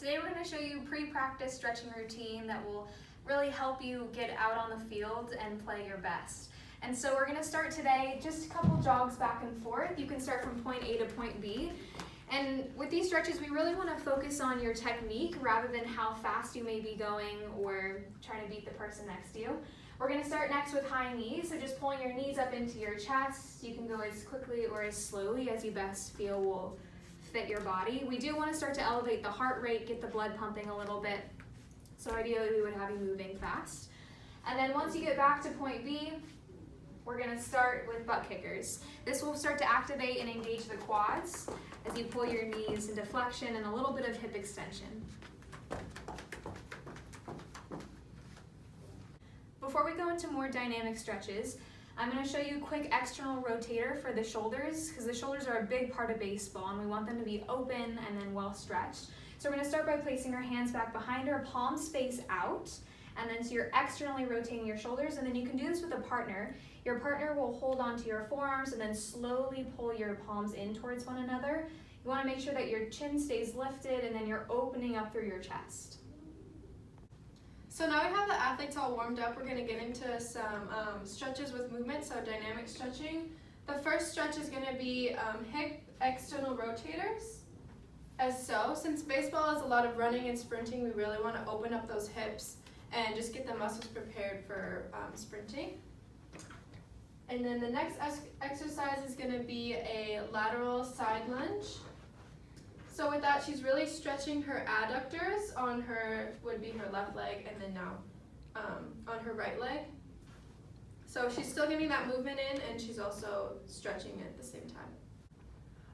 Today we're going to show you pre-practice stretching routine that will really help you get out on the field and play your best. And so we're going to start today just a couple jogs back and forth. You can start from point A to point B. And with these stretches, we really want to focus on your technique rather than how fast you may be going or trying to beat the person next to you. We're going to start next with high knees, so just pulling your knees up into your chest. You can go as quickly or as slowly as you best feel will fit your body. We do want to start to elevate the heart rate, get the blood pumping a little bit. So ideally we would have you moving fast. And then once you get back to point B, we're going to start with butt kickers. This will start to activate and engage the quads as you pull your knees into flexion and a little bit of hip extension. Before we go into more dynamic stretches, I'm going to show you a quick external rotator for the shoulders, because the shoulders are a big part of baseball and we want them to be open and then well stretched. So we're going to start by placing our hands back behind our palms face out, and then so you're externally rotating your shoulders, and then you can do this with a partner. Your partner will hold onto your forearms and then slowly pull your palms in towards one another. You want to make sure that your chin stays lifted and then you're opening up through your chest. So now we have the athletes all warmed up. We're going to get into some stretches with movement, so dynamic stretching. The first stretch is going to be hip external rotators, as so. Since baseball is a lot of running and sprinting, we really want to open up those hips and just get the muscles prepared for sprinting. And then the next exercise is going to be a lateral side lunge. So with that, she's really stretching her adductors on her, would be her left leg, and then now on her right leg. So she's still getting that movement in, and she's also stretching at the same time.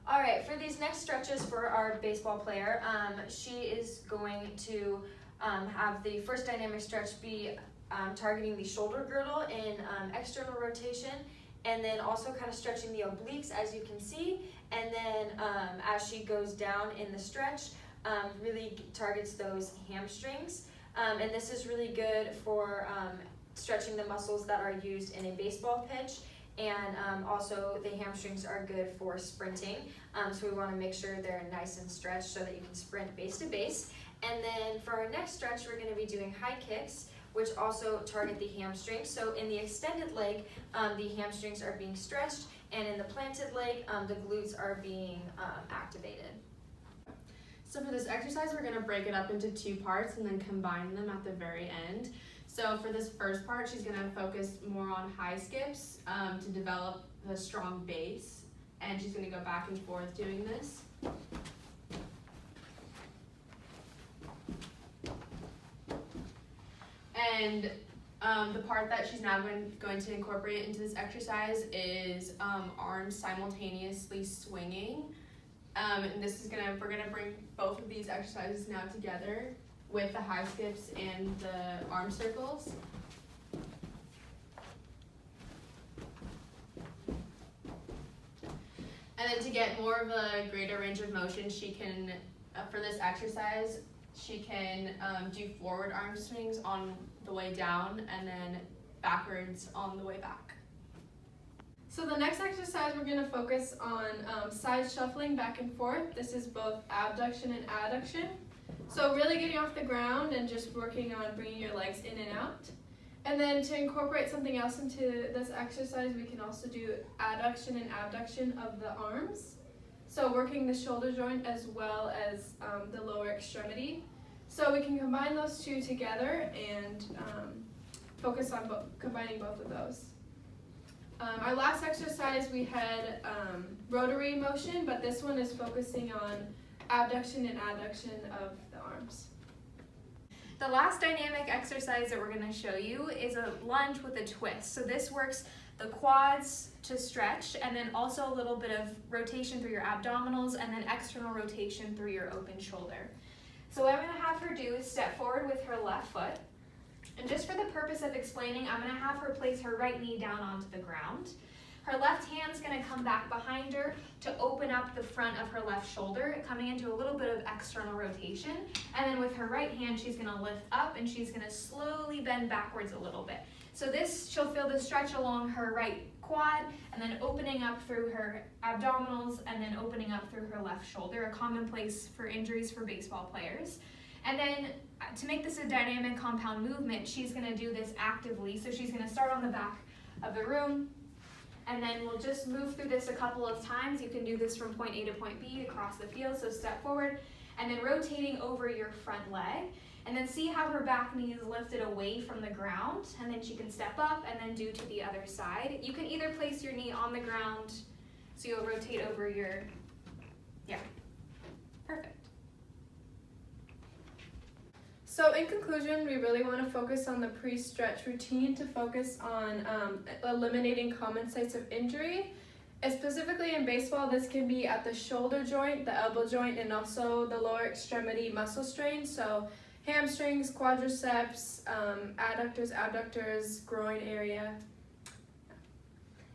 All right, for these next stretches for our baseball player, she is going to have the first dynamic stretch be targeting the shoulder girdle in external rotation, and then also kind of stretching the obliques, as you can see. And then as she goes down in the stretch, really targets those hamstrings. And this is really good for stretching the muscles that are used in a baseball pitch. And also the hamstrings are good for sprinting. So we want to make sure they're nice and stretched so that you can sprint base to base. And then for our next stretch, we're going to be doing high kicks, which also target the hamstrings. So in the extended leg, the hamstrings are being stretched, and in the planted leg, the glutes are being activated. So for this exercise, we're going to break it up into two parts and then combine them at the very end. So for this first part, she's going to focus more on high skips to develop the strong base, and she's going to go back and forth doing this. And the part that she's now going to incorporate into this exercise is arms simultaneously swinging. And this is we're gonna bring both of these exercises now together with the high skips and the arm circles. And then to get more of a greater range of motion, she can, for this exercise, she can do forward arm swings on the way down and then backwards on the way back. So the next exercise, we're going to focus on side shuffling back and forth. This is both abduction and adduction. So really getting off the ground and just working on bringing your legs in and out. And then to incorporate something else into this exercise, we can also do adduction and abduction of the arms. So working the shoulder joint as well as the lower extremity. So we can combine those two together and focus on combining both of those. Our last exercise, we had rotary motion, but this one is focusing on abduction and adduction of the arms. The last dynamic exercise that we're going to show you is a lunge with a twist. So this works the quads to stretch, and then also a little bit of rotation through your abdominals, and then external rotation through your open shoulder. So what I'm going to have her do is step forward with her left foot. And just for the purpose of explaining, I'm going to have her place her right knee down onto the ground. Her left hand's going to come back behind her to open up the front of her left shoulder, coming into a little bit of external rotation. And then with her right hand, she's going to lift up and she's going to slowly bend backwards a little bit. So this, she'll feel the stretch along her right quad and then opening up through her abdominals and then opening up through her left shoulder, a common place for injuries for baseball players. And then to make this a dynamic compound movement, she's gonna do this actively. So she's gonna start on the back of the room, and then we'll just move through this a couple of times. You can do this from point A to point B across the field, so step forward, and then rotating over your front leg. And then see how her back knee is lifted away from the ground, and then she can step up and then do to the other side. You can either place your knee on the ground, so you'll rotate over your, yeah, perfect. So in conclusion, we really want to focus on the pre-stretch routine to focus on eliminating common sites of injury. And specifically in baseball, this can be at the shoulder joint, the elbow joint, and also the lower extremity muscle strain. So hamstrings, quadriceps, adductors, abductors, groin area.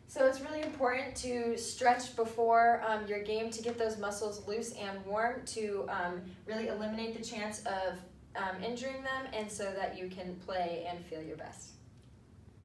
So it's really important to stretch before your game to get those muscles loose and warm to really eliminate the chance of injuring them, and so that you can play and feel your best.